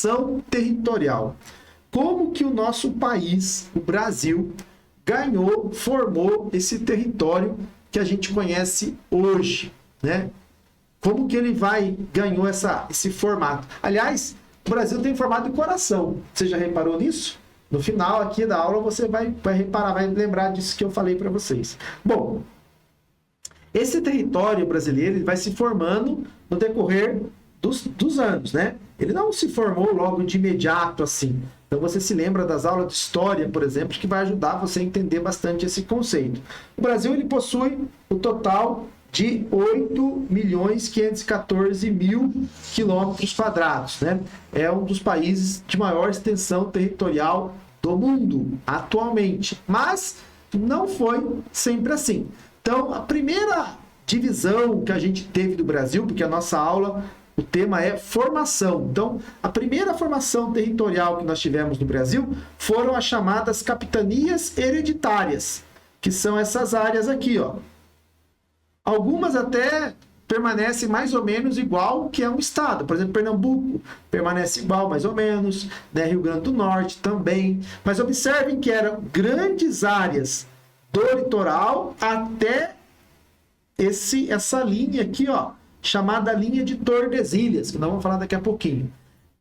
formação territorial. Como que o nosso país, o Brasil, formou esse território que a gente conhece hoje, né? Como que ele ganhou esse formato? Aliás, o Brasil tem formato de coração. Você já reparou nisso? No final aqui da aula você vai reparar, vai lembrar disso que eu falei para vocês. Bom, esse território brasileiro ele vai se formando no decorrer dos anos, né? Ele não se formou logo de imediato assim. Então você se lembra das aulas de história, por exemplo, que vai ajudar você a entender bastante esse conceito. O Brasil ele possui o total de 8.514.000 quilômetros quadrados, né? É um dos países de maior extensão territorial do mundo atualmente, mas não foi sempre assim. Então, a primeira divisão que a gente teve do Brasil, porque a nossa aula, o tema é formação. Então, a primeira formação territorial que nós tivemos no Brasil foram as chamadas capitanias hereditárias, que são essas áreas aqui, ó. Algumas até permanecem mais ou menos igual que é um estado. Por exemplo, Pernambuco permanece igual mais ou menos, né? Rio Grande do Norte também. Mas observem que eram grandes áreas do litoral até essa linha aqui, ó, chamada linha de Tordesilhas, que nós vamos falar daqui a pouquinho.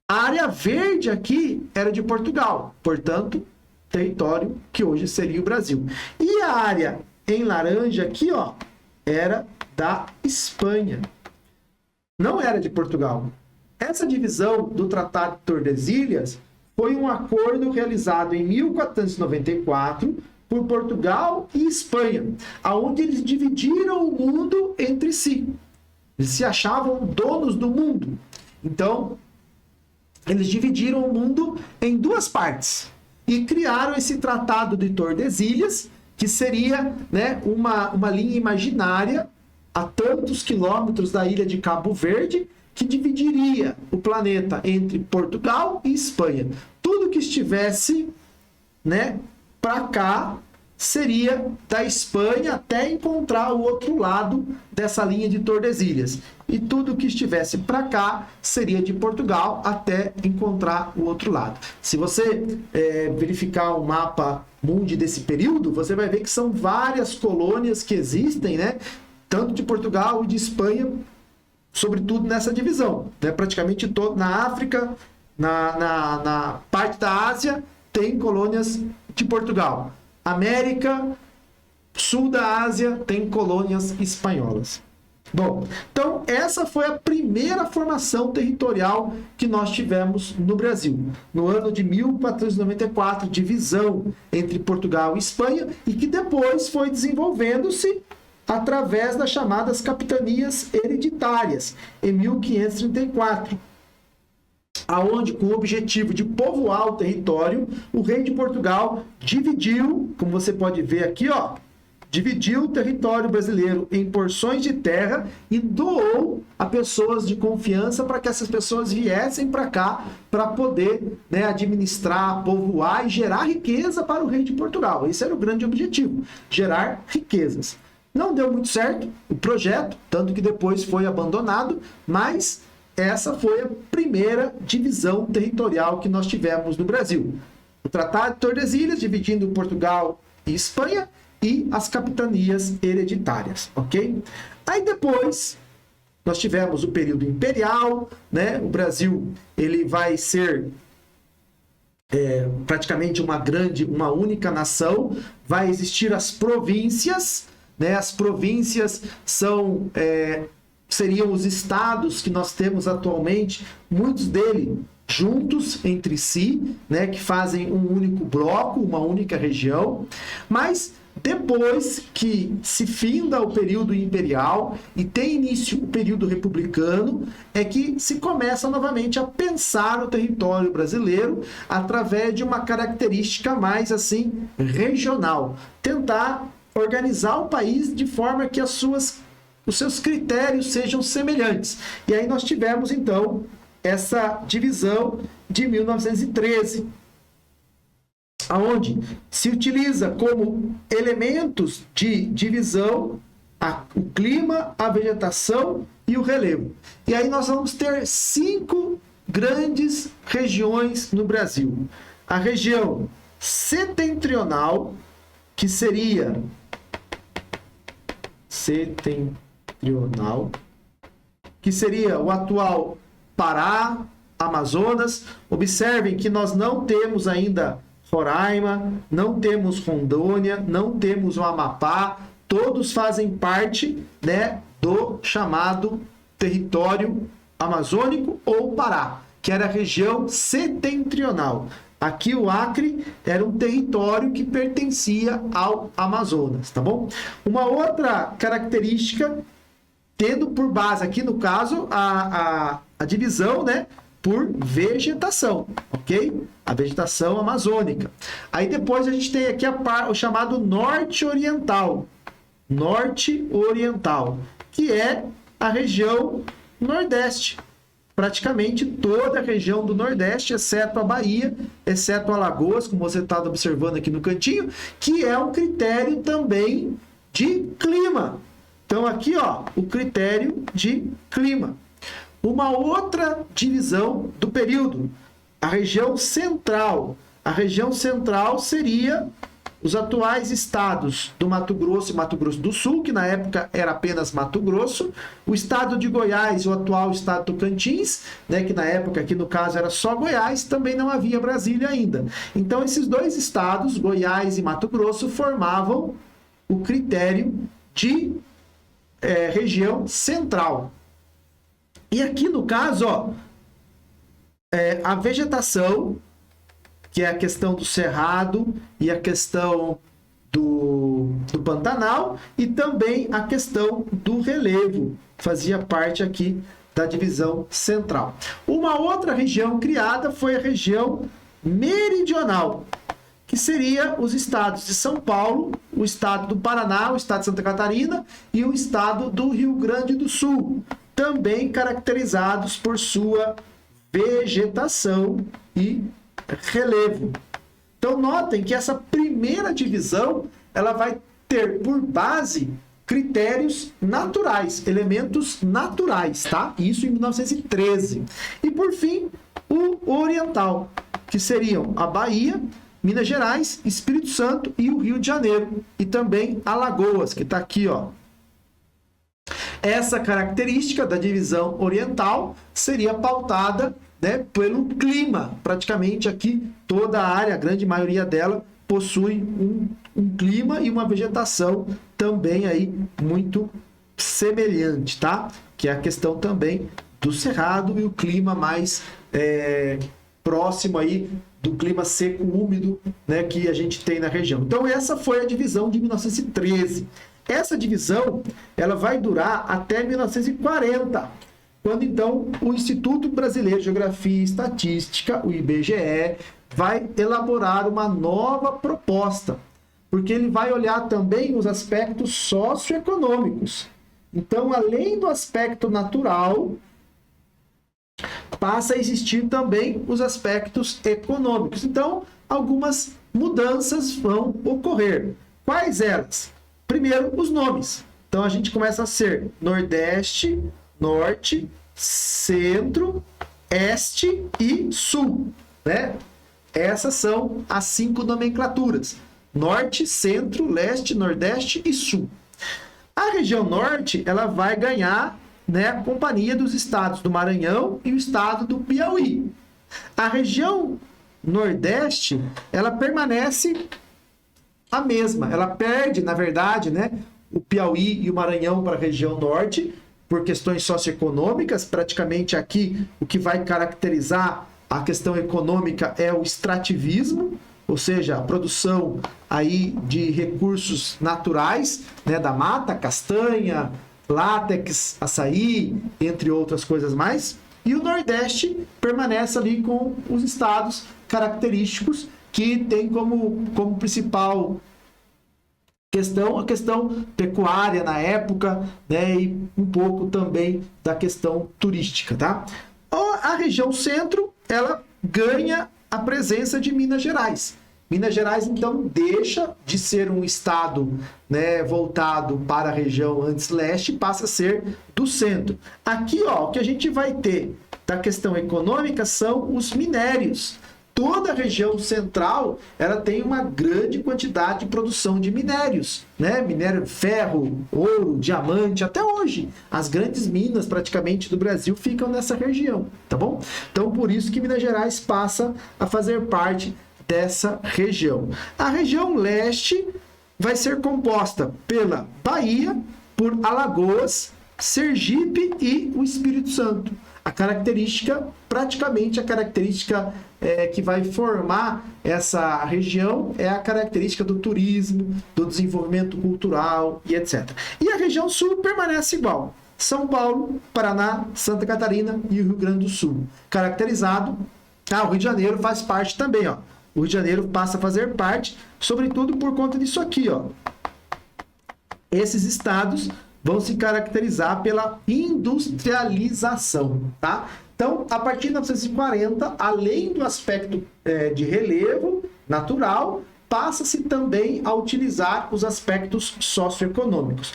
A área verde aqui era de Portugal, portanto, território que hoje seria o Brasil. E a área em laranja aqui, ó, era da Espanha. Não era de Portugal. Essa divisão do Tratado de Tordesilhas foi um acordo realizado em 1494 por Portugal e Espanha, aonde eles dividiram o mundo entre si. Eles se achavam donos do mundo. Então, eles dividiram o mundo em duas partes e criaram esse Tratado de Tordesilhas, que seria, né, uma linha imaginária a tantos quilômetros da ilha de Cabo Verde, que dividiria o planeta entre Portugal e Espanha. Tudo que estivesse, né, para cá seria da Espanha até encontrar o outro lado dessa linha de Tordesilhas. E tudo que estivesse para cá seria de Portugal até encontrar o outro lado. Se você verificar o mapa mundi desse período, você vai ver que são várias colônias que existem, né? Tanto de Portugal e de Espanha, sobretudo nessa divisão, né? Praticamente todo na África, na parte da Ásia, tem colônias de Portugal. América, sul da Ásia, tem colônias espanholas. Bom, então essa foi a primeira formação territorial que nós tivemos no Brasil. No ano de 1494, divisão entre Portugal e Espanha, e que depois foi desenvolvendo-se através das chamadas capitanias hereditárias, em 1534. Aonde, com o objetivo de povoar o território, o rei de Portugal dividiu, como você pode ver aqui, ó, dividiu o território brasileiro em porções de terra e doou a pessoas de confiança para que essas pessoas viessem para cá para poder, né, administrar, povoar e gerar riqueza para o rei de Portugal. Esse era o grande objetivo, gerar riquezas. Não deu muito certo o projeto, tanto que depois foi abandonado, mas essa foi a primeira divisão territorial que nós tivemos no Brasil. O Tratado de Tordesilhas, dividindo Portugal e Espanha, e as capitanias hereditárias, ok? Aí depois, nós tivemos o período imperial, né? O Brasil, ele vai ser praticamente uma única nação, vai existir as províncias, né? As províncias seriam os estados que nós temos atualmente, muitos deles juntos entre si, né, que fazem um único bloco, uma única região, mas depois que se finda o período imperial e tem início o período republicano, é que se começa novamente a pensar o território brasileiro através de uma característica mais assim regional, tentar organizar o país de forma que os seus critérios sejam semelhantes. E aí nós tivemos, então, essa divisão de 1913, aonde se utiliza como elementos de divisão o clima, a vegetação e o relevo. E aí nós vamos ter 5 grandes regiões no Brasil. A região setentrional, que seria o atual Pará, Amazonas. Observem que nós não temos ainda Roraima, não temos Rondônia, não temos o Amapá, todos fazem parte, né, do chamado território amazônico ou Pará, que era a região setentrional. Aqui o Acre era um território que pertencia ao Amazonas, tá bom? Uma outra característica, tendo por base aqui no caso a divisão, né, por vegetação, ok? A vegetação amazônica. Aí depois a gente tem aqui o chamado norte-oriental. Norte-oriental, que é a região nordeste. Praticamente toda a região do Nordeste, exceto a Bahia, exceto Alagoas, como você está observando aqui no cantinho, que é um critério também de clima. Então aqui, ó, o critério de clima. Uma outra divisão do período, a região central. A região central seria os atuais estados do Mato Grosso e Mato Grosso do Sul, que na época era apenas Mato Grosso, o estado de Goiás e o atual estado do Tocantins, né, que na época, aqui no caso, era só Goiás, também não havia Brasília ainda. Então, esses dois estados, Goiás e Mato Grosso, formavam o critério de região central. E aqui no caso, ó, a vegetação, que é a questão do cerrado e a questão do Pantanal, e também a questão do relevo, fazia parte aqui da divisão central. Uma outra região criada foi a região meridional, que seria os estados de São Paulo, o estado do Paraná, o estado de Santa Catarina e o estado do Rio Grande do Sul, também caracterizados por sua vegetação e relevo. Então notem que essa primeira divisão ela vai ter por base critérios naturais, elementos naturais, tá? Isso em 1913. E por fim, o oriental, que seriam a Bahia, Minas Gerais, Espírito Santo e o Rio de Janeiro, e também Alagoas, que está aqui, ó. Essa característica da divisão oriental seria pautada, né, pelo clima. Praticamente aqui toda a área, a grande maioria dela, possui um clima e uma vegetação também aí muito semelhante, tá? Que é a questão também do cerrado e o clima mais próximo aí do clima seco úmido, né, que a gente tem na região. Então essa foi a divisão de 1913. Essa divisão ela vai durar até 1940, quando então o Instituto Brasileiro de Geografia e Estatística, o IBGE, vai elaborar uma nova proposta, porque ele vai olhar também os aspectos socioeconômicos. Então, além do aspecto natural, passa a existir também os aspectos econômicos. Então, algumas mudanças vão ocorrer. Quais elas? Primeiro, os nomes. Então, a gente começa a ser Nordeste, Norte, Centro, Este e Sul, né? Essas são as 5 nomenclaturas: Norte, Centro, Leste, Nordeste e Sul. A região Norte, ela vai ganhar, né, a companhia dos estados do Maranhão e o estado do Piauí. A região Nordeste, ela permanece a mesma. Ela perde, na verdade, né, o Piauí e o Maranhão para a região Norte, por questões socioeconômicas. Praticamente aqui o que vai caracterizar a questão econômica é o extrativismo, ou seja, a produção aí de recursos naturais, né, da mata, castanha, látex, açaí, entre outras coisas mais. E o Nordeste permanece ali com os estados característicos que tem como principal questão a questão pecuária na época, né, e um pouco também da questão turística, tá? A região centro, ela ganha a presença de Minas Gerais. Minas Gerais, então, deixa de ser um estado, né, voltado para a região antes leste, passa a ser do centro. Aqui, ó, o que a gente vai ter da questão econômica são os minérios. Toda a região central, ela tem uma grande quantidade de produção de minérios, né? Minério de ferro, ouro, diamante, até hoje. As grandes minas, praticamente, do Brasil ficam nessa região, tá bom? Então, por isso que Minas Gerais passa a fazer parte dessa região. A região leste vai ser composta pela Bahia, por Alagoas, Sergipe e o Espírito Santo. A característica, praticamente a característica que vai formar essa região é a característica do turismo, do desenvolvimento cultural e etc. E a região sul permanece igual. São Paulo, Paraná, Santa Catarina e o Rio Grande do Sul. Caracterizado, o Rio de Janeiro faz parte também, ó. O Rio de Janeiro passa a fazer parte, sobretudo por conta disso aqui, ó. Esses estados vão se caracterizar pela industrialização, tá? Então, a partir de 1940, além do aspecto de relevo natural, passa-se também a utilizar os aspectos socioeconômicos.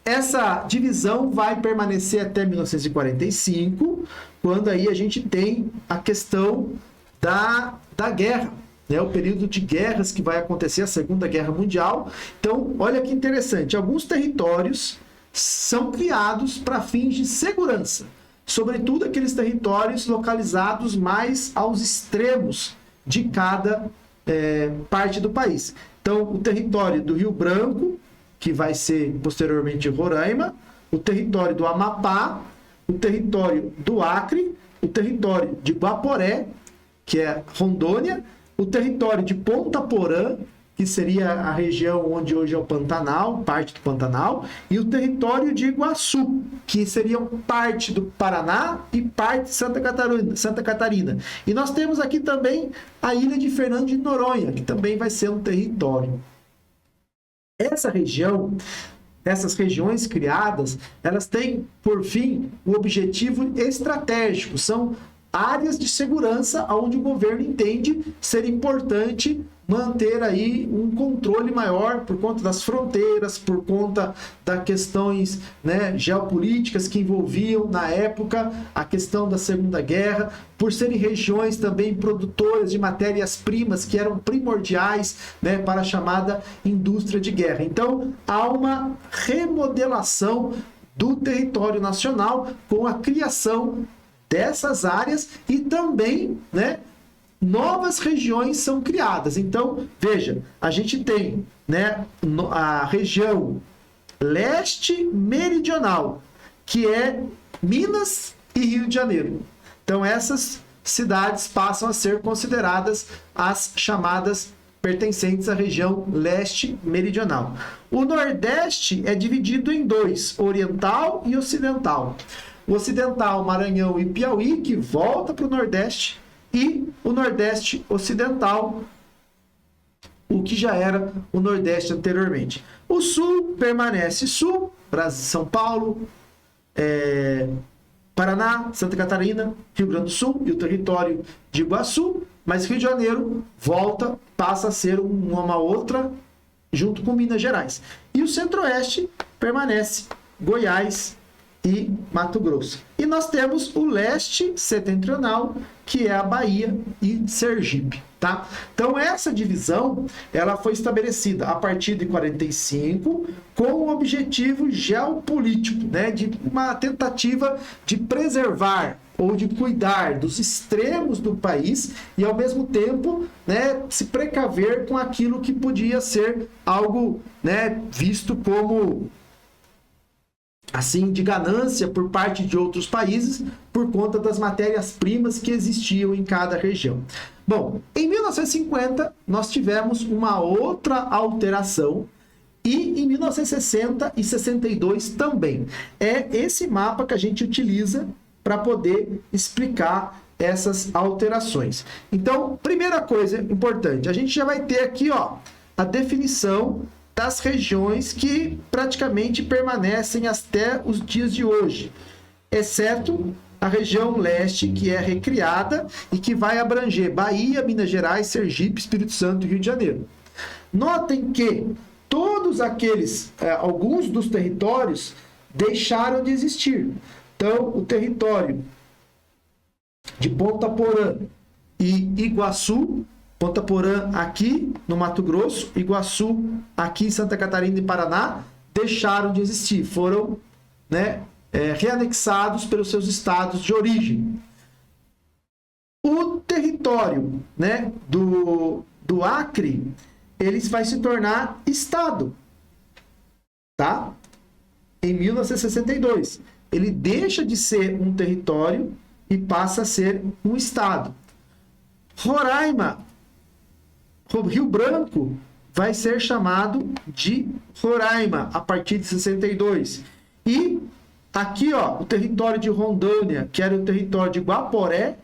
Essa divisão vai permanecer até 1945, quando aí a gente tem a questão da guerra, né? O período de guerras que vai acontecer, a Segunda Guerra Mundial. Então, olha que interessante, alguns territórios são criados para fins de segurança, sobretudo aqueles territórios localizados mais aos extremos de cada parte do país. Então, o território do Rio Branco, que vai ser posteriormente Roraima, o território do Amapá, o território do Acre, o território de Guaporé, que é Rondônia, o território de Ponta Porã, que seria a região onde hoje é o Pantanal, parte do Pantanal, e o território de Iguaçu, que seriam parte do Paraná e parte de Santa Catarina. E nós temos aqui também a ilha de Fernando de Noronha, que também vai ser um território. Essa região, essas regiões criadas, elas têm, por fim, o objetivo estratégico, são áreas de segurança onde o governo entende ser importante manter aí um controle maior por conta das fronteiras, por conta das questões, né, geopolíticas que envolviam na época a questão da Segunda Guerra, por serem regiões também produtoras de matérias-primas que eram primordiais, né, para a chamada indústria de guerra. Então, há uma remodelação do território nacional com a criação dessas áreas e também, né, novas regiões são criadas. Então, veja, a gente tem, né, a região leste meridional, que é Minas e Rio de Janeiro. Então, essas cidades passam a ser consideradas as chamadas pertencentes à região leste meridional. O Nordeste é dividido em dois, oriental e ocidental. O ocidental, Maranhão e Piauí, que volta para o Nordeste, e o Nordeste ocidental, o que já era o Nordeste anteriormente. O Sul permanece Sul, Brasil, São Paulo, Paraná, Santa Catarina, Rio Grande do Sul e o território de Iguaçu, mas Rio de Janeiro volta, passa a ser uma outra, junto com Minas Gerais. E o Centro-Oeste permanece Goiás e Mato Grosso. E nós temos o leste setentrional, que é a Bahia e Sergipe, tá? Então essa divisão, ela foi estabelecida a partir de 45 com o objetivo geopolítico, né, de uma tentativa de preservar ou de cuidar dos extremos do país e ao mesmo tempo, né, se precaver com aquilo que podia ser algo, né, visto como assim, de ganância por parte de outros países por conta das matérias-primas que existiam em cada região. Bom, em 1950 nós tivemos uma outra alteração e em 1960 e 62 também. É esse mapa que a gente utiliza para poder explicar essas alterações. Então, primeira coisa importante, a gente já vai ter aqui, ó, a definição das regiões que praticamente permanecem até os dias de hoje, exceto a região leste, que é recriada e que vai abranger Bahia, Minas Gerais, Sergipe, Espírito Santo e Rio de Janeiro. Notem que todos aqueles, alguns dos territórios deixaram de existir. Então, o território de Ponta Porã e Iguaçu, Ponta Porã aqui no Mato Grosso, Iguaçu aqui em Santa Catarina e Paraná, deixaram de existir, foram, né, reanexados pelos seus estados de origem. O território, né, do Acre, ele vai se tornar estado, tá? Em 1962. Ele deixa de ser um território e passa a ser um estado. Roraima, Rio Branco, vai ser chamado de Roraima a partir de 62. E aqui, ó, o território de Rondônia, que era o território de Guaporé,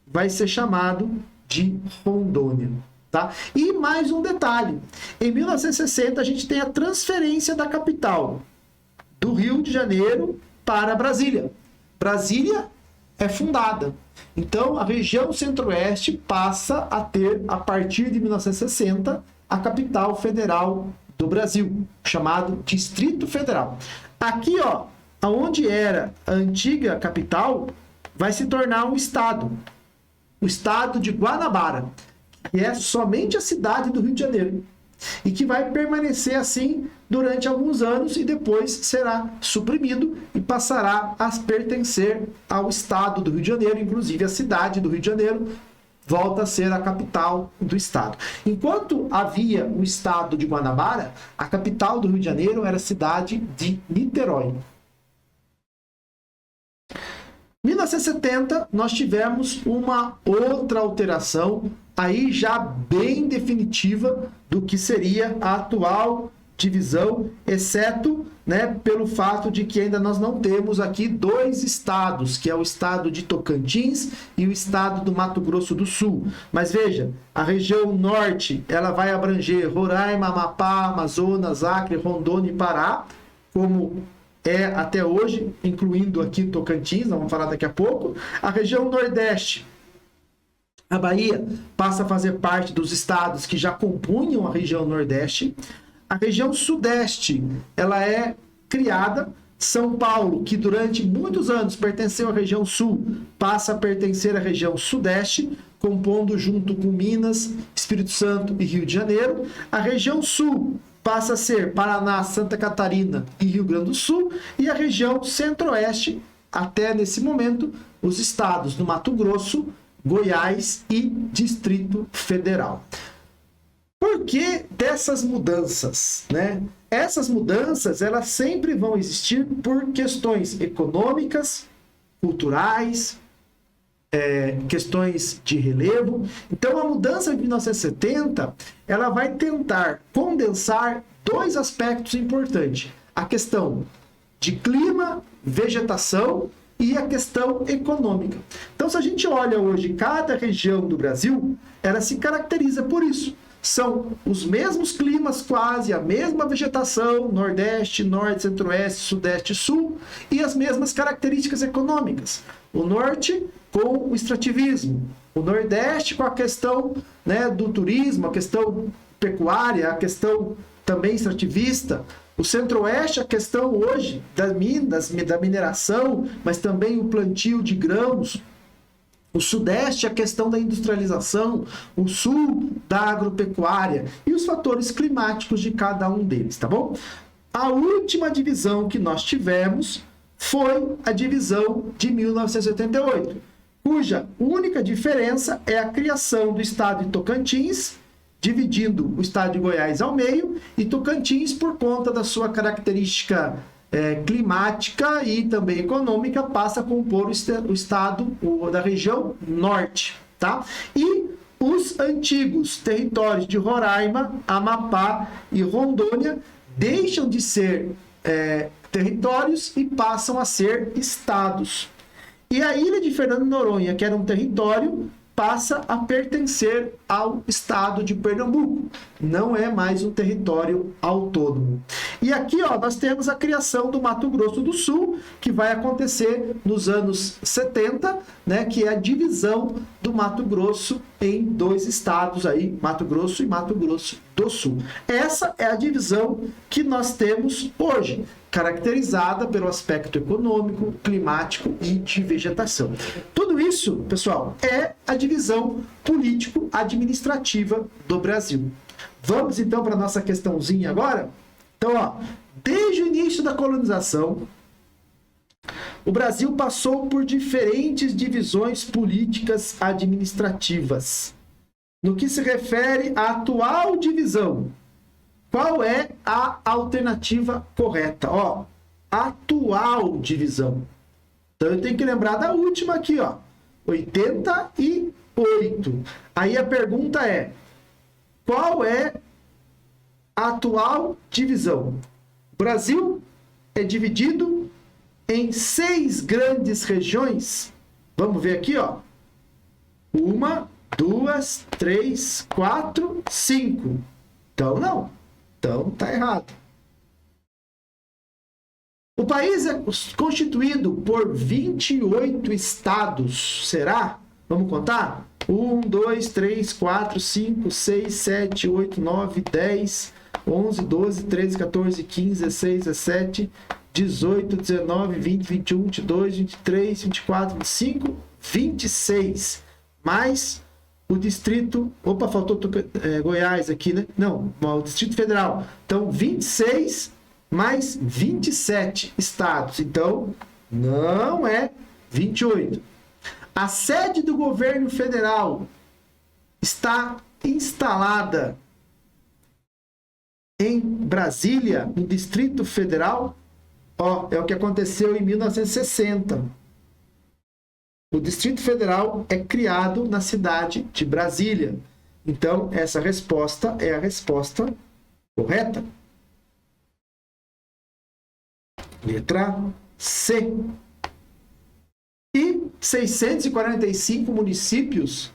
vai ser chamado de Rondônia. Tá? E mais um detalhe. Em 1960, a gente tem a transferência da capital do Rio de Janeiro para Brasília. Brasília é fundada. Então, a região centro-oeste passa a ter, a partir de 1960, a capital federal do Brasil, chamado Distrito Federal. Aqui, ó, onde era a antiga capital, vai se tornar um estado. O estado de Guanabara, que é somente a cidade do Rio de Janeiro. E que vai permanecer assim durante alguns anos e depois será suprimido e passará a pertencer ao estado do Rio de Janeiro, inclusive a cidade do Rio de Janeiro volta a ser a capital do estado. Enquanto havia o estado de Guanabara, a capital do Rio de Janeiro era a cidade de Niterói. Em 1970, nós tivemos uma outra alteração, aí já bem definitiva do que seria a atual divisão, exceto, né, pelo fato de que ainda nós não temos aqui dois estados, que é o estado de Tocantins e o estado do Mato Grosso do Sul. Mas veja, a região norte, ela vai abranger Roraima, Amapá, Amazonas, Acre, Rondônia e Pará, como é até hoje, incluindo aqui Tocantins, vamos falar daqui a pouco. A região nordeste, a Bahia, passa a fazer parte dos estados que já compunham a região nordeste. A região sudeste, ela é criada. São Paulo, que durante muitos anos pertenceu à região sul, passa a pertencer à região sudeste, compondo junto com Minas, Espírito Santo e Rio de Janeiro. A região sul passa a ser Paraná, Santa Catarina e Rio Grande do Sul, e a região centro-oeste, até nesse momento, os estados do Mato Grosso, Goiás e Distrito Federal. Por que dessas mudanças, né? Essas mudanças, elas sempre vão existir por questões econômicas, culturais, questões de relevo. Então, a mudança de 1970, ela vai tentar condensar dois aspectos importantes. A questão de clima, vegetação e a questão econômica. Então, se a gente olha hoje cada região do Brasil, ela se caracteriza por isso. São os mesmos climas, quase a mesma vegetação, Nordeste, Norte, Centro-Oeste, Sudeste e Sul, e as mesmas características econômicas. O Norte com o extrativismo, o Nordeste com a questão, né, do turismo, a questão pecuária, a questão também extrativista, o Centro-Oeste, a questão hoje das minas, da mineração, mas também o plantio de grãos. O Sudeste, a questão da industrialização, o Sul, da agropecuária e os fatores climáticos de cada um deles, tá bom? A última divisão que nós tivemos foi a divisão de 1988, cuja única diferença é a criação do estado de Tocantins, dividindo o estado de Goiás ao meio, e Tocantins, por conta da sua característica climática e também econômica, passa a compor o estado da região norte, tá? E os antigos territórios de Roraima, Amapá e Rondônia deixam de ser territórios e passam a ser estados. E a ilha de Fernando de Noronha, que era um território, passa a pertencer ao estado de Pernambuco. Não é mais um território autônomo. E aqui, ó, nós temos a criação do Mato Grosso do Sul, que vai acontecer nos anos 70, né, que é a divisão do Mato Grosso em dois estados aí, Mato Grosso e Mato Grosso do Sul. Essa é a divisão que nós temos hoje, caracterizada pelo aspecto econômico, climático e de vegetação. Tudo isso, pessoal, é a divisão político-administrativa do Brasil. Vamos então para a nossa questãozinha agora? Então, ó, desde o início da colonização, o Brasil passou por diferentes divisões políticas administrativas. No que se refere à atual divisão, qual é a alternativa correta? Ó, atual divisão. Então eu tenho que lembrar da última aqui, ó, 88. Aí a pergunta é: qual é a atual divisão? O Brasil é dividido em 6 grandes regiões. Vamos ver aqui, ó. 1, 2, 3, 4, 5. Então, não. Então, tá errado. O país é constituído por 28 estados. Será? Vamos contar? 1, 2, 3, 4, 5, 6, 7, 8, 9, 10, 11, 12, 13, 14, 15, 16, 17, 18, 19, 20, 21, 22, 23, 24, 25, 26. Mais o distrito... Opa, faltou Goiás aqui, né? Não, o Distrito Federal. Então, 26 mais 27 estados. Então, não é 28. A sede do governo federal está instalada em Brasília, no Distrito Federal. Ó, é o que aconteceu em 1960. O Distrito Federal é criado na cidade de Brasília. Então, essa resposta é a resposta correta. Letra C. E 645 municípios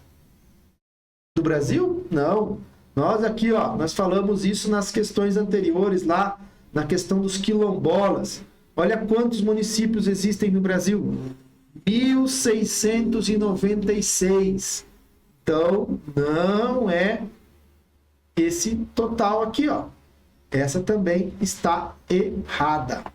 do Brasil? Não. Nós aqui, ó, nós falamos isso nas questões anteriores, lá na questão dos quilombolas. Olha quantos municípios existem no Brasil. 1.696. Então, não é esse total aqui, ó. Essa também está errada.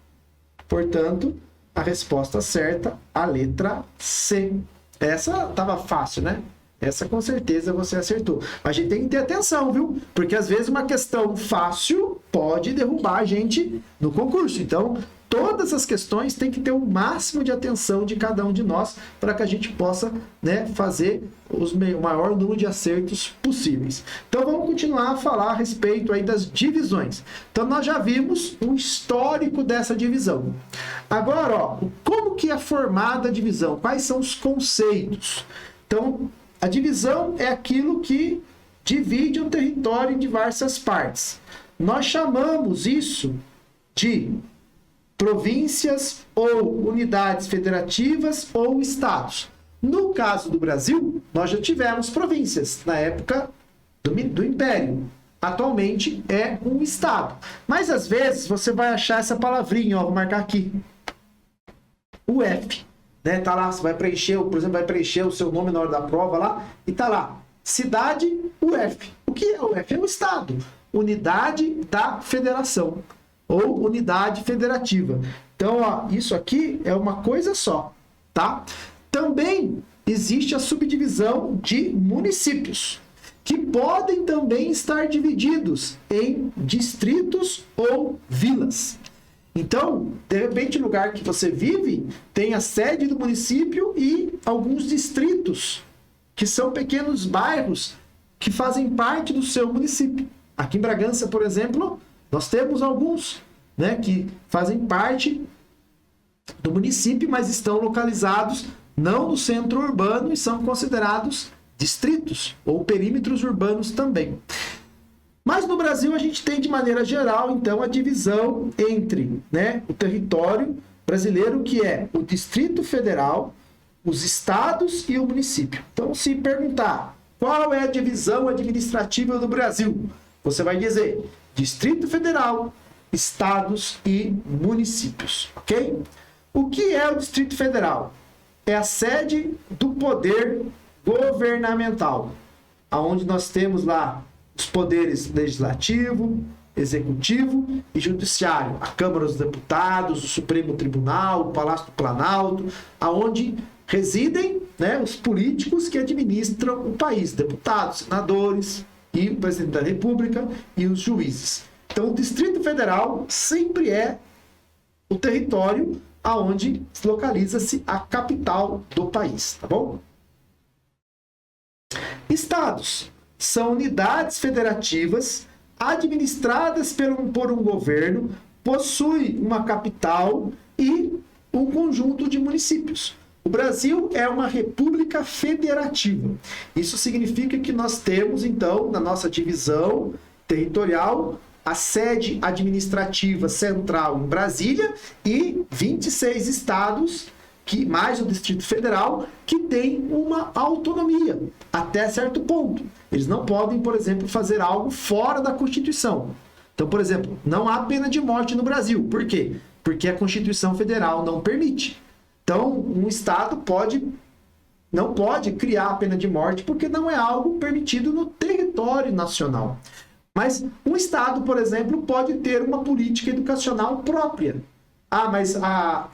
Portanto, a resposta certa, a letra C. Essa estava fácil, né? Essa com certeza você acertou. Mas a gente tem que ter atenção, viu? Porque às vezes uma questão fácil pode derrubar a gente no concurso. Então, todas as questões têm que ter o máximo de atenção de cada um de nós para que a gente possa, né, fazer o maior número de acertos possíveis. Então vamos continuar a falar a respeito aí das divisões. Então nós já vimos o histórico dessa divisão. Agora, ó, como que é formada a divisão? Quais são os conceitos? Então, a divisão é aquilo que divide um território em diversas partes. Nós chamamos isso de províncias ou unidades federativas ou estados. No caso do Brasil, nós já tivemos províncias na época do Império. Atualmente é um estado. Mas às vezes você vai achar essa palavrinha, ó, vou marcar aqui. O F, né? Tá lá, você vai preencher, por exemplo, vai preencher o seu nome na hora da prova lá e tá lá, cidade UF. O que é o UF? É um estado, unidade da federação ou unidade federativa. Então, ó, isso aqui é uma coisa só, tá? Também existe a subdivisão de municípios, que podem também estar divididos em distritos ou vilas. Então, de repente, o lugar que você vive tem a sede do município e alguns distritos, que são pequenos bairros que fazem parte do seu município. Aqui em Bragança, por exemplo, nós temos alguns, né, que fazem parte do município, mas estão localizados não no centro urbano e são considerados distritos ou perímetros urbanos também. Mas no Brasil a gente tem de maneira geral, então, a divisão entre, né, o território brasileiro, que é o Distrito Federal, os estados e o município. Então, se perguntar qual é a divisão administrativa do Brasil, você vai dizer Distrito Federal, estados e municípios, ok? O que é o Distrito Federal? É a sede do poder governamental, onde nós temos lá os poderes legislativo, executivo e judiciário, a Câmara dos Deputados, o Supremo Tribunal, o Palácio do Planalto, aonde residem, né, os políticos que administram o país, deputados, senadores e o presidente da República e os juízes. Então, o Distrito Federal sempre é o território aonde localiza-se a capital do país, tá bom? Estados são unidades federativas administradas por um governo, possui uma capital e um conjunto de municípios. O Brasil é uma república federativa. Isso significa que nós temos, então, na nossa divisão territorial, a sede administrativa central em Brasília e 26 estados, mais o Distrito Federal, que tem uma autonomia até certo ponto. Eles não podem, por exemplo, fazer algo fora da Constituição. Então, por exemplo, não há pena de morte no Brasil. Por quê? Porque a Constituição Federal não permite. Então, um estado não pode criar a pena de morte porque não é algo permitido no território nacional. Mas um estado, por exemplo, pode ter uma política educacional própria. Mas lá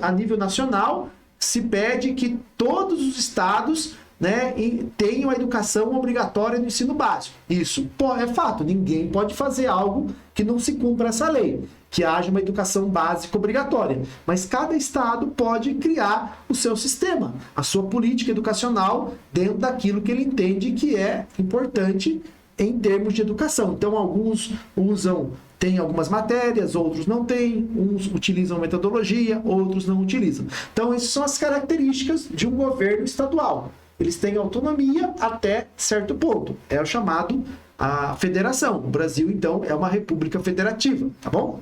a nível nacional se pede que todos os estados, né, tenham a educação obrigatória no ensino básico. Isso é fato, ninguém pode fazer algo que não se cumpra essa lei, que haja uma educação básica obrigatória. Mas cada estado pode criar o seu sistema, a sua política educacional dentro daquilo que ele entende que é importante em termos de educação. Então, alguns têm algumas matérias, outros não têm, uns utilizam metodologia, outros não utilizam. Então, essas são as características de um governo estadual. Eles têm autonomia até certo ponto. É o chamado a federação. O Brasil, então, é uma república federativa, tá bom?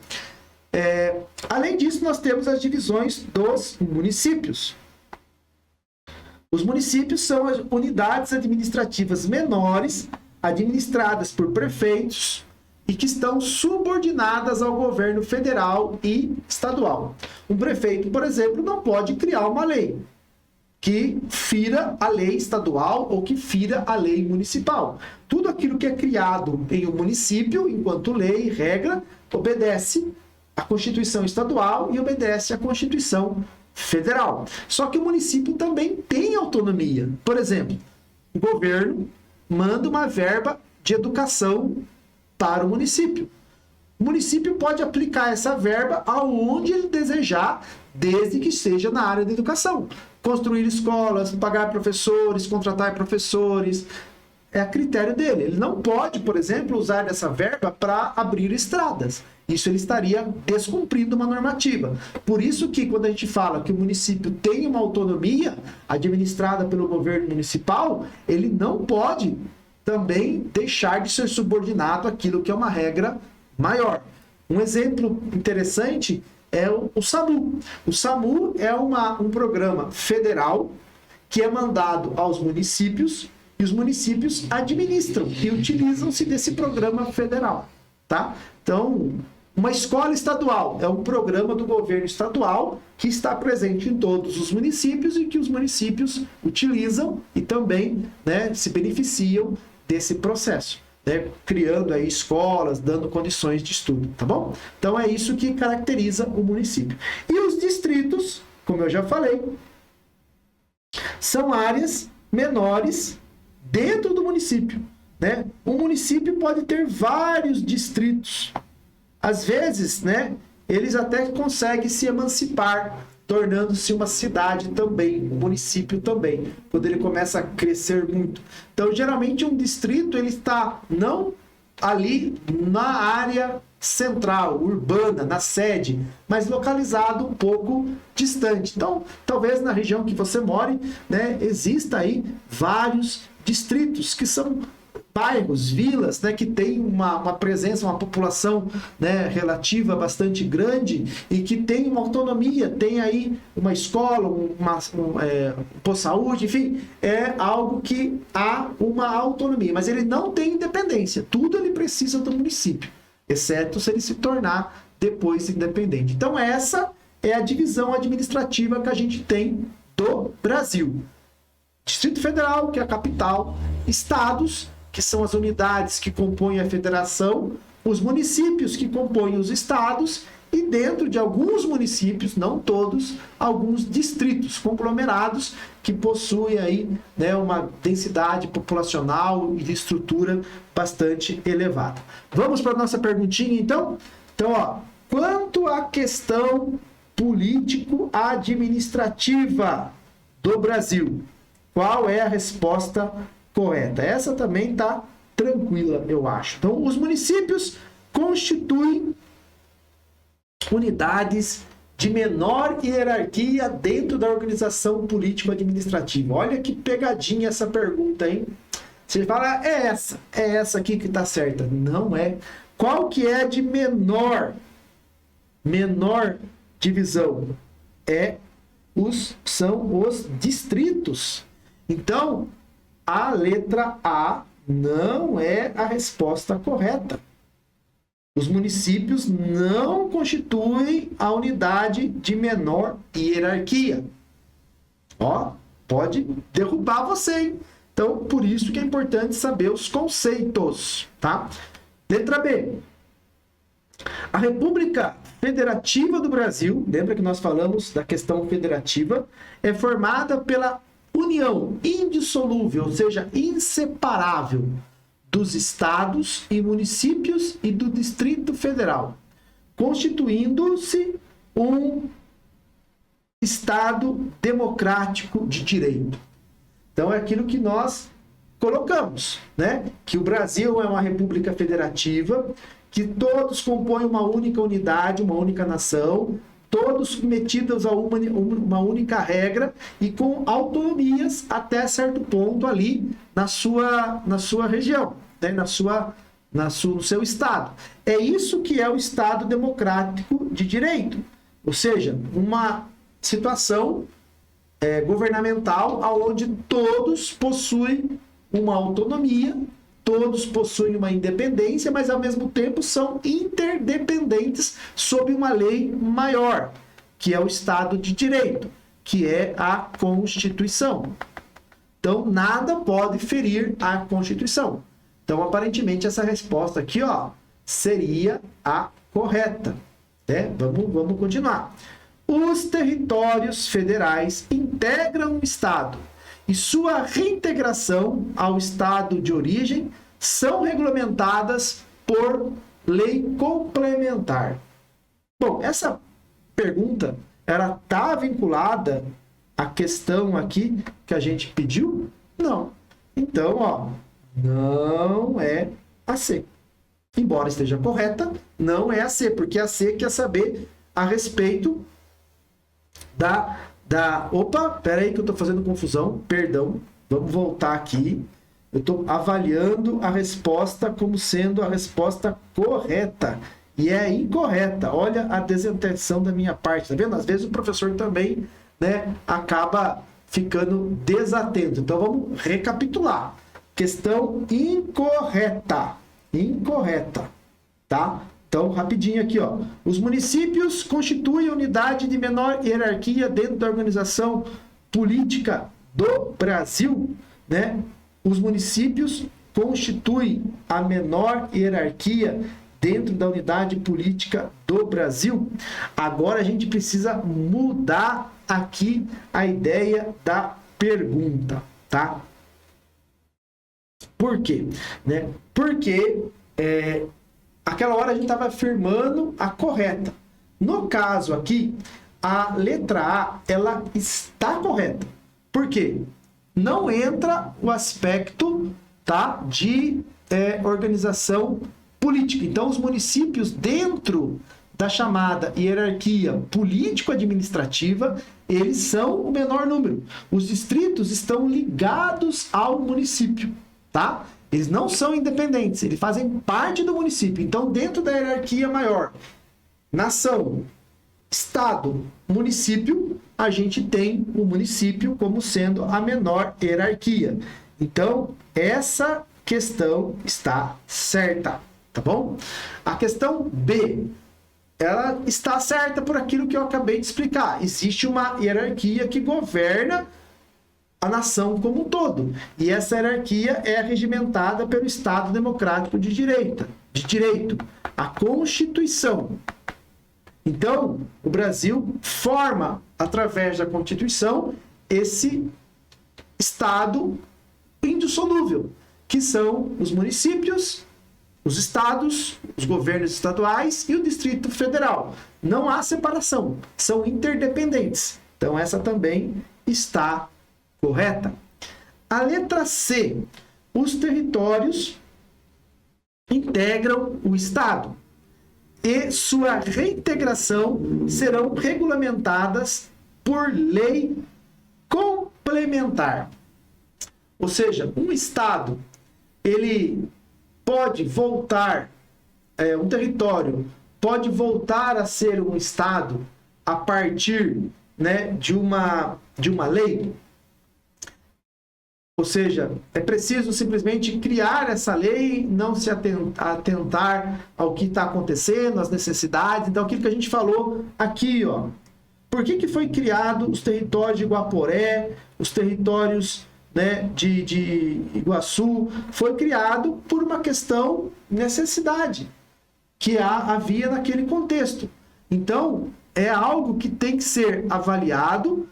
Além disso, nós temos as divisões dos municípios. Os municípios são as unidades administrativas menores administradas por prefeitos e que estão subordinadas ao governo federal e estadual. Um prefeito, por exemplo, não pode criar uma lei que fira a lei estadual ou que fira a lei municipal. Tudo aquilo que é criado em um município, enquanto lei e regra, obedece à Constituição estadual e obedece à Constituição federal. Só que o município também tem autonomia. Por exemplo, o governo manda uma verba de educação para o município. O município pode aplicar essa verba aonde ele desejar, desde que seja na área da educação. Construir escolas, pagar professores, contratar professores, é a critério dele. Ele não pode, por exemplo, usar essa verba para abrir estradas. Isso ele estaria descumprindo uma normativa. Por isso que quando a gente fala que o município tem uma autonomia administrada pelo governo municipal, ele não pode também deixar de ser subordinado àquilo que é uma regra maior. Um exemplo interessante é o SAMU. O SAMU é um programa federal que é mandado aos municípios e os municípios administram e utilizam-se desse programa federal, tá? Então, uma escola estadual é um programa do governo estadual que está presente em todos os municípios e que os municípios utilizam e também, né, se beneficiam desse processo, né, criando aí escolas, dando condições de estudo, tá bom? Então é isso que caracteriza o município. E os distritos, como eu já falei, são áreas menores dentro do município, né? Um município pode ter vários distritos. Às vezes, né, eles até conseguem se emancipar, tornando-se uma cidade também, um município também, quando ele começa a crescer muito. Então, geralmente, um distrito ele está não ali na área central, urbana, na sede, mas localizado um pouco distante. Então, talvez na região que você more, né, exista aí vários distritos que são bairros, vilas, né, que tem uma presença, uma população, né, relativa bastante grande e que tem uma autonomia, tem aí uma escola, um posto de saúde, enfim, é algo que há uma autonomia, mas ele não tem independência, tudo ele precisa do município, exceto se ele se tornar depois independente. Então essa é a divisão administrativa que a gente tem do Brasil. Distrito Federal, que é a capital, estados, que são as unidades que compõem a federação, os municípios que compõem os estados e dentro de alguns municípios, não todos, alguns distritos conglomerados que possuem aí, né, uma densidade populacional e de estrutura bastante elevada. Vamos para a nossa perguntinha, então? Então, ó, quanto à questão político-administrativa do Brasil, qual é a resposta correta? Essa também está tranquila, eu acho. Então, os municípios constituem unidades de menor hierarquia dentro da organização político-administrativa. Olha que pegadinha essa pergunta, hein? Você fala, é essa aqui que está certa. Não é. Qual que é de menor divisão? São os distritos. Então, a letra A não é a resposta correta. Os municípios não constituem a unidade de menor hierarquia. Ó, pode derrubar você, hein? Então, por isso que é importante saber os conceitos, tá? Letra B. A República Federativa do Brasil, lembra que nós falamos da questão federativa, é formada pela união indissolúvel, ou seja, inseparável, dos estados e municípios e do Distrito Federal, constituindo-se um Estado democrático de direito. Então, é aquilo que nós colocamos, né? Que o Brasil é uma república federativa, que todos compõem uma única unidade, uma única nação, todos submetidos a uma única regra e com autonomias até certo ponto ali na sua região, né? no seu estado. É isso que é o Estado democrático de direito, ou seja, uma situação governamental onde todos possuem uma autonomia, todos possuem uma independência, mas ao mesmo tempo são interdependentes sob uma lei maior, que é o Estado de Direito, que é a Constituição. Então, nada pode ferir a Constituição. Então, aparentemente, essa resposta aqui, ó, seria a correta. Né? Vamos continuar. Os territórios federais integram o Estado e sua reintegração ao estado de origem são regulamentadas por lei complementar. Bom, essa pergunta ela está vinculada à questão aqui que a gente pediu? Não. Então, ó, não é a C. Embora esteja correta, não é a C, porque a C quer saber a respeito Opa, peraí que eu estou fazendo confusão, perdão, vamos voltar aqui. Eu estou avaliando a resposta como sendo a resposta correta. E é incorreta. Olha a desatenção da minha parte, tá vendo? Às vezes o professor também, né, acaba ficando desatento. Então vamos recapitular. Questão incorreta. Incorreta, tá? Então, rapidinho aqui, ó. Os municípios constituem a unidade de menor hierarquia dentro da organização política do Brasil, né? Os municípios constituem a menor hierarquia dentro da unidade política do Brasil. Agora a gente precisa mudar aqui a ideia da pergunta, tá? Por quê? Né? Porque aquela hora a gente estava afirmando a correta. No caso aqui, a letra A, ela está correta. Por quê? Não entra o aspecto, tá, de organização política. Então, os municípios dentro da chamada hierarquia político-administrativa, eles são o menor número. Os distritos estão ligados ao município, tá? Eles não são independentes, eles fazem parte do município. Então, dentro da hierarquia maior, nação, estado, município, a gente tem o município como sendo a menor hierarquia. Então, essa questão está certa, tá bom? A questão B, ela está certa por aquilo que eu acabei de explicar. Existe uma hierarquia que governa a nação como um todo. E essa hierarquia é regimentada pelo Estado Democrático de Direito, a Constituição. Então, o Brasil forma, através da Constituição, esse Estado indissolúvel, que são os municípios, os estados, os governos estaduais e o Distrito Federal. Não há separação, são interdependentes. Então, essa também está correta. A letra C. Os territórios integram o Estado e sua reintegração serão regulamentadas por lei complementar. Ou seja, um Estado, ele pode voltar, um território pode voltar a ser um Estado a partir, né, de uma lei. Ou seja, é preciso simplesmente criar essa lei, não se atentar ao que está acontecendo, às necessidades. Então, aquilo que a gente falou aqui, ó. Por que foi criado os territórios de Guaporé, os territórios, né, de Iguaçu? Foi criado por uma questão necessidade que havia naquele contexto. Então, é algo que tem que ser avaliado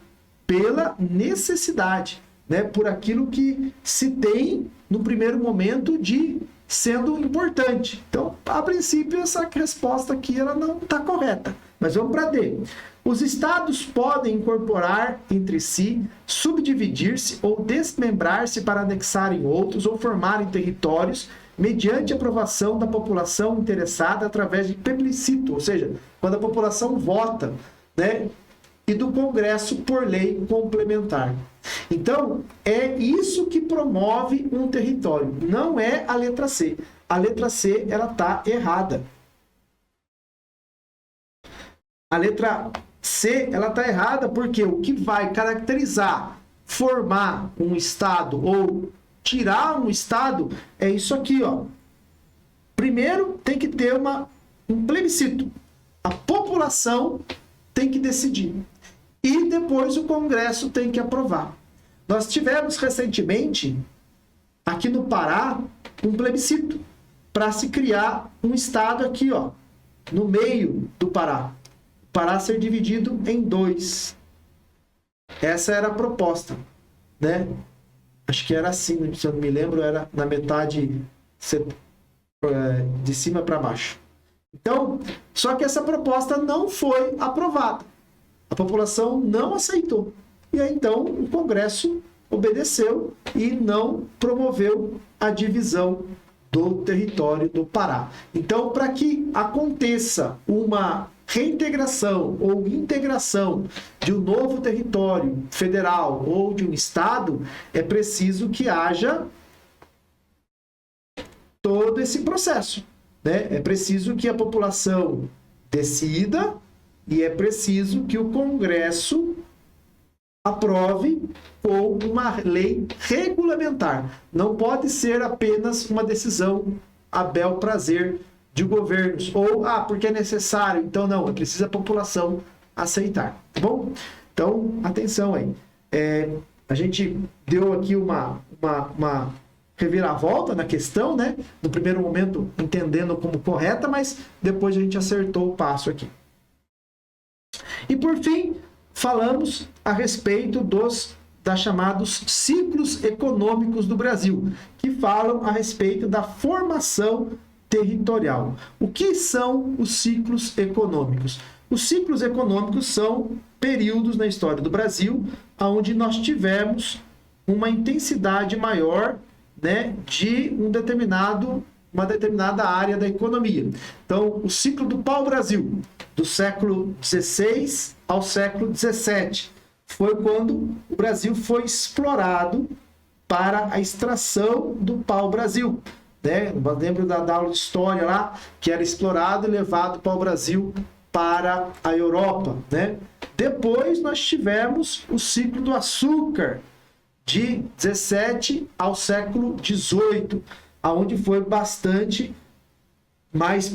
pela necessidade, né, por aquilo que se tem no primeiro momento de sendo importante. Então, a princípio, essa resposta aqui ela não está correta. Mas vamos para D. Os estados podem incorporar entre si, subdividir-se ou desmembrar-se para anexarem outros ou formarem territórios mediante aprovação da população interessada através de plebiscito, ou seja, quando a população vota, né, e do Congresso por lei complementar. Então, é isso que promove um território, não é a letra C. A letra C, ela está errada. A letra C, ela está errada porque o que vai caracterizar, formar um Estado ou tirar um Estado é isso aqui, ó. Primeiro, tem que ter um plebiscito. A população tem que decidir. E depois o Congresso tem que aprovar. Nós tivemos recentemente, aqui no Pará, um plebiscito para se criar um estado aqui, ó, no meio do Pará. O Pará ser dividido em 2. Essa era a proposta, né? Acho que era assim, se eu não me lembro, era na metade de cima para baixo. Então, só que essa proposta não foi aprovada. A população não aceitou. E aí, então, o Congresso obedeceu e não promoveu a divisão do território do Pará. Então, para que aconteça uma reintegração ou integração de um novo território federal ou de um estado, é preciso que haja todo esse processo, né? É preciso que a população decida e é preciso que o Congresso aprove com uma lei regulamentar. Não pode ser apenas uma decisão a bel prazer de governos. Ou, porque é necessário. Então, não. É preciso a população aceitar. Tá bom? Então, atenção aí. A gente deu aqui uma reviravolta na questão, né? No primeiro momento, entendendo como correta, mas depois a gente acertou o passo aqui. E, por fim, falamos a respeito dos chamados ciclos econômicos do Brasil, que falam a respeito da formação territorial. O que são os ciclos econômicos? Os ciclos econômicos são períodos na história do Brasil onde nós tivemos uma intensidade maior, né, de uma determinada área da economia. Então, o ciclo do pau-brasil, do século XVI ao século XVII, foi quando o Brasil foi explorado para a extração do pau-brasil. Né? Eu lembro da aula de história lá, que era explorado e levado pau-brasil para a Europa. Né? Depois nós tivemos o ciclo do açúcar, de 17 ao século 18, onde foi bastante mais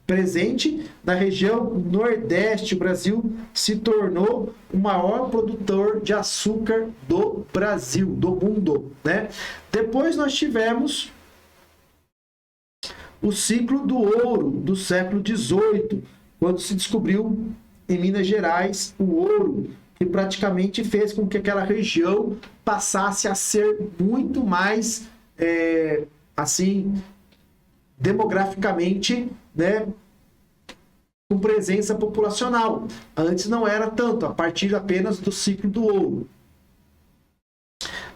presente na região Nordeste. O Brasil se tornou o maior produtor de açúcar do Brasil, do mundo, né? Depois nós tivemos o ciclo do ouro do século XVIII, quando se descobriu em Minas Gerais o ouro, que praticamente fez com que aquela região passasse a ser muito mais, assim, demograficamente, né, com presença populacional. Antes não era tanto, a partir apenas do ciclo do ouro.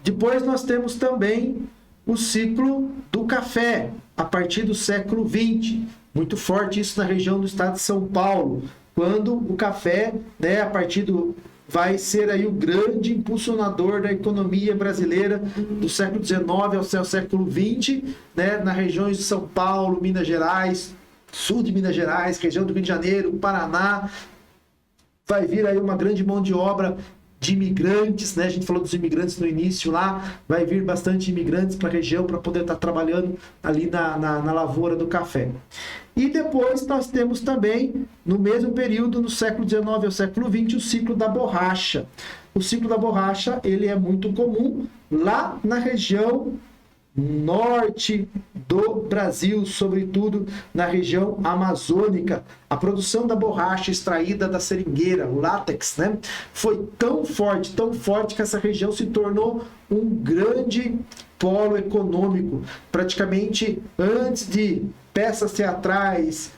Depois nós temos também o ciclo do café, a partir do século XX. Muito forte isso na região do estado de São Paulo, quando o café, né, a partir do... vai ser aí o grande impulsionador da economia brasileira do século XIX ao século XX, né, nas regiões de São Paulo, Minas Gerais, sul de Minas Gerais, região do Rio de Janeiro, Paraná. Vai vir aí uma grande mão de obra de imigrantes, né? A gente falou dos imigrantes no início lá, vai vir bastante imigrantes para a região para poder estar trabalhando ali na lavoura do café. E depois nós temos também, no mesmo período, no século XIX ao século XX, o ciclo da borracha. O ciclo da borracha, ele é muito comum lá na região norte do Brasil, sobretudo na região amazônica. A produção da borracha extraída da seringueira, o látex, né, foi tão forte que essa região se tornou um grande polo econômico. Praticamente antes de peças teatrais,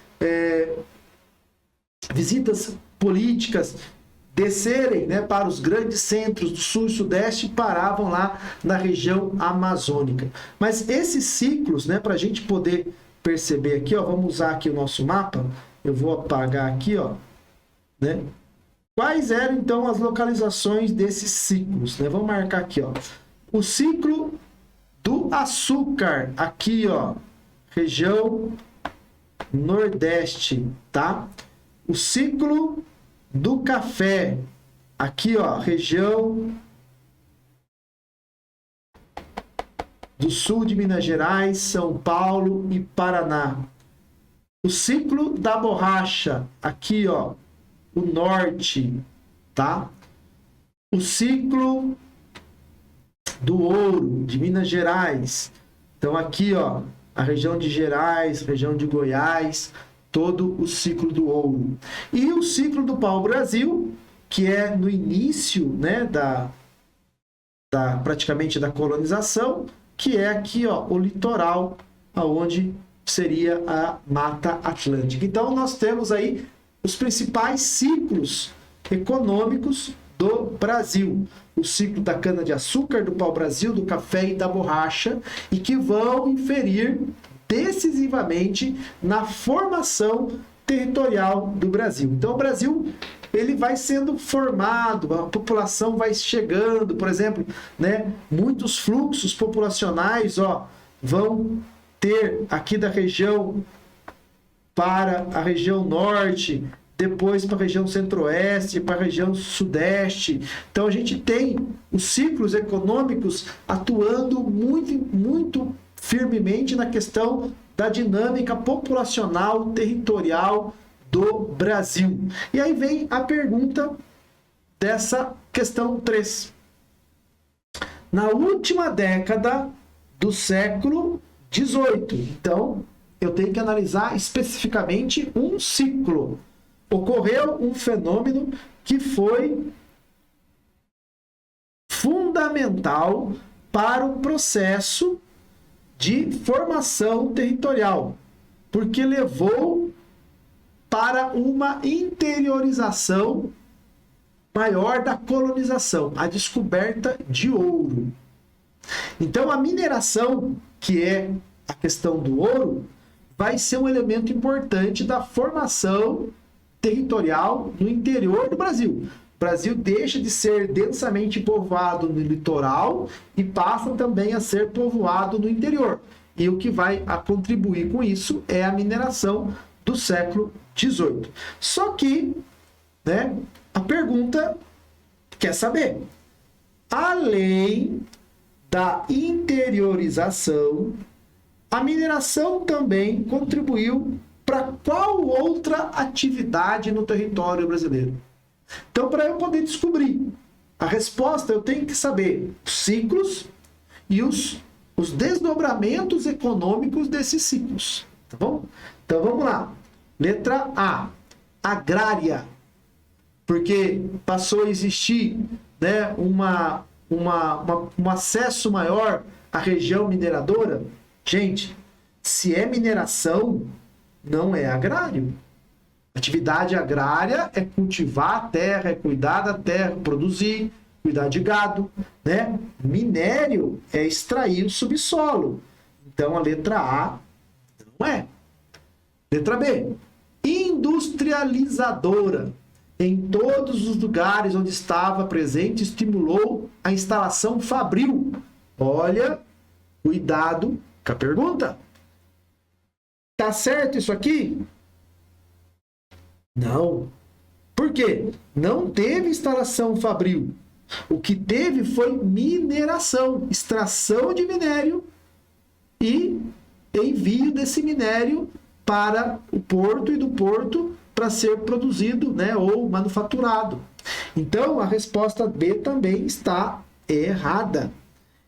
visitas políticas descerem, né, para os grandes centros do sul e sudeste, paravam lá na região amazônica. Mas esses ciclos, né, para a gente poder perceber aqui, ó, vamos usar aqui o nosso mapa, eu vou apagar aqui, ó, né? Quais eram então as localizações desses ciclos, né? Vamos marcar aqui, ó, o ciclo do açúcar, aqui, ó, região Nordeste, tá? O ciclo do café, aqui, ó, região do sul de Minas Gerais, São Paulo e Paraná. O ciclo da borracha, aqui, ó, o norte, tá? O ciclo do ouro de Minas Gerais. Então aqui, ó, a região de Gerais, região de Goiás, todo o ciclo do ouro. E o ciclo do pau-brasil, que é no início, né, praticamente da colonização, que é aqui, ó, o litoral, aonde seria a Mata Atlântica. Então, nós temos aí os principais ciclos econômicos do Brasil. O ciclo da cana-de-açúcar, do pau-brasil, do café e da borracha, e que vão inferir decisivamente na formação territorial do Brasil. Então, o Brasil, ele vai sendo formado, a população vai chegando, por exemplo, né, muitos fluxos populacionais, ó, vão ter aqui da região para a região norte, depois para a região centro-oeste, para a região sudeste. Então, a gente tem os ciclos econômicos atuando muito firmemente na questão da dinâmica populacional, territorial do Brasil. E aí vem a pergunta dessa questão 3. Na última década do século XVIII, então, eu tenho que analisar especificamente um ciclo. Ocorreu um fenômeno que foi fundamental para o processo de formação territorial, porque levou para uma interiorização maior da colonização, a descoberta de ouro. Então, a mineração, que é a questão do ouro, vai ser um elemento importante da formação territorial no interior do Brasil. O Brasil deixa de ser densamente povoado no litoral e passa também a ser povoado no interior. E o que vai a contribuir com isso é a mineração do século XVIII. Só que, né, a pergunta quer saber, além da interiorização, a mineração também contribuiu para para qual outra atividade no território brasileiro? Então, para eu poder descobrir a resposta, eu tenho que saber os ciclos e os desdobramentos econômicos desses ciclos. Tá bom? Então, vamos lá. Letra A, agrária. Porque passou a existir, né, um acesso maior à região mineradora. Gente, se é mineração, não é agrário. Atividade agrária é cultivar a terra, é cuidar da terra, produzir, cuidar de gado, né? Minério é extrair o subsolo. Então, a letra A não é. Letra B, industrializadora. Em todos os lugares onde estava presente, estimulou a instalação fabril. Olha, cuidado com a pergunta. Tá certo isso aqui? Não. Por quê? Não teve instalação fabril. O que teve foi mineração, extração de minério e envio desse minério para o porto e do porto para ser produzido, né, ou manufaturado. Então, a resposta B também está errada.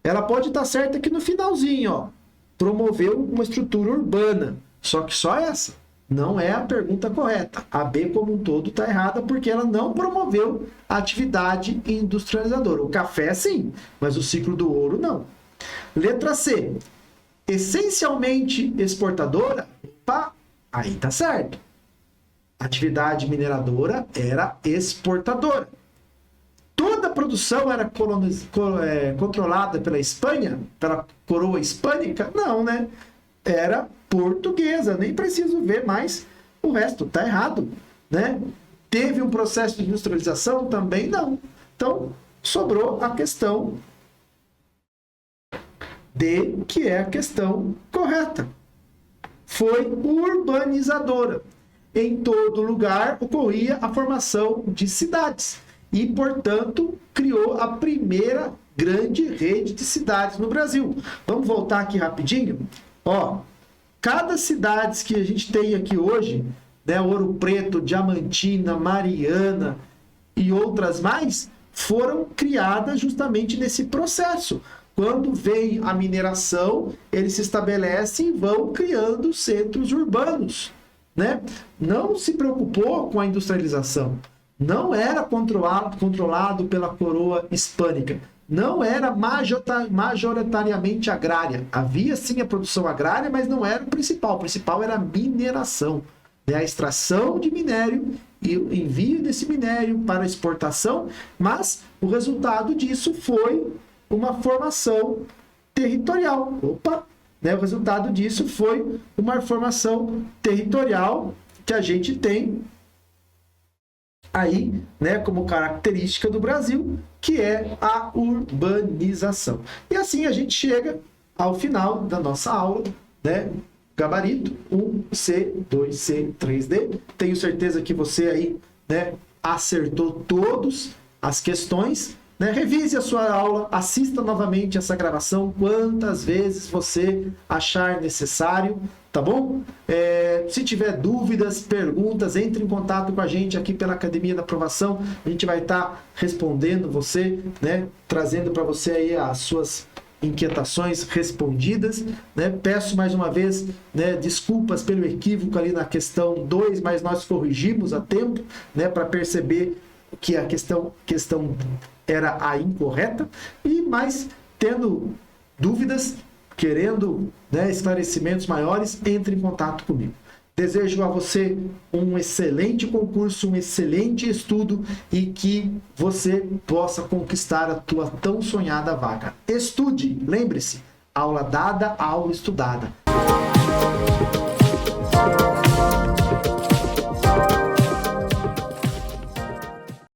Ela pode estar certa aqui no finalzinho, ó. Promoveu uma estrutura urbana. Só que só essa não é a pergunta correta. A B como um todo está errada porque ela não promoveu a atividade industrializadora. O café sim, mas o ciclo do ouro não. Letra C. Essencialmente exportadora? Opa, aí tá certo. Atividade mineradora era exportadora. Toda a produção era controlada pela Espanha? Pela coroa hispânica? Não, né? Era portuguesa. Nem preciso ver mais o resto. Tá errado, né? Teve um processo de industrialização? Também não. Então, sobrou a questão D, que é a questão correta. Foi urbanizadora. Em todo lugar ocorria a formação de cidades e, portanto, criou a primeira grande rede de cidades no Brasil. Vamos voltar aqui rapidinho? Ó, cada cidade que a gente tem aqui hoje, né, Ouro Preto, Diamantina, Mariana e outras mais, foram criadas justamente nesse processo. Quando vem a mineração, eles se estabelecem e vão criando centros urbanos, né? Não se preocupou com a industrialização. Não era controlado pela coroa hispânica. Não era majoritariamente agrária. Havia sim a produção agrária, mas não era o principal. O principal era a mineração, né? A extração de minério e o envio desse minério para exportação, mas o resultado disso foi uma formação territorial. Opa! Né? O resultado disso foi uma formação territorial que a gente tem aí, né, como característica do Brasil, que é a urbanização. E assim a gente chega ao final da nossa aula, né? Gabarito 1C, 2C, 3D. Tenho certeza que você aí, né, acertou todas as questões. Né? Revise a sua aula, assista novamente essa gravação quantas vezes você achar necessário, tá bom? Se tiver dúvidas, perguntas, entre em contato com a gente aqui pela Academia da Aprovação. A gente vai estar respondendo você, né? Trazendo para você aí as suas inquietações respondidas, né? Peço mais uma vez, né, desculpas pelo equívoco ali na questão 2, mas nós corrigimos a tempo, né, para perceber que a questão era a incorreta, mas tendo dúvidas, querendo, né, esclarecimentos maiores, entre em contato comigo. Desejo a você um excelente concurso, um excelente estudo e que você possa conquistar a tua tão sonhada vaga. Estude, lembre-se, aula dada, aula estudada.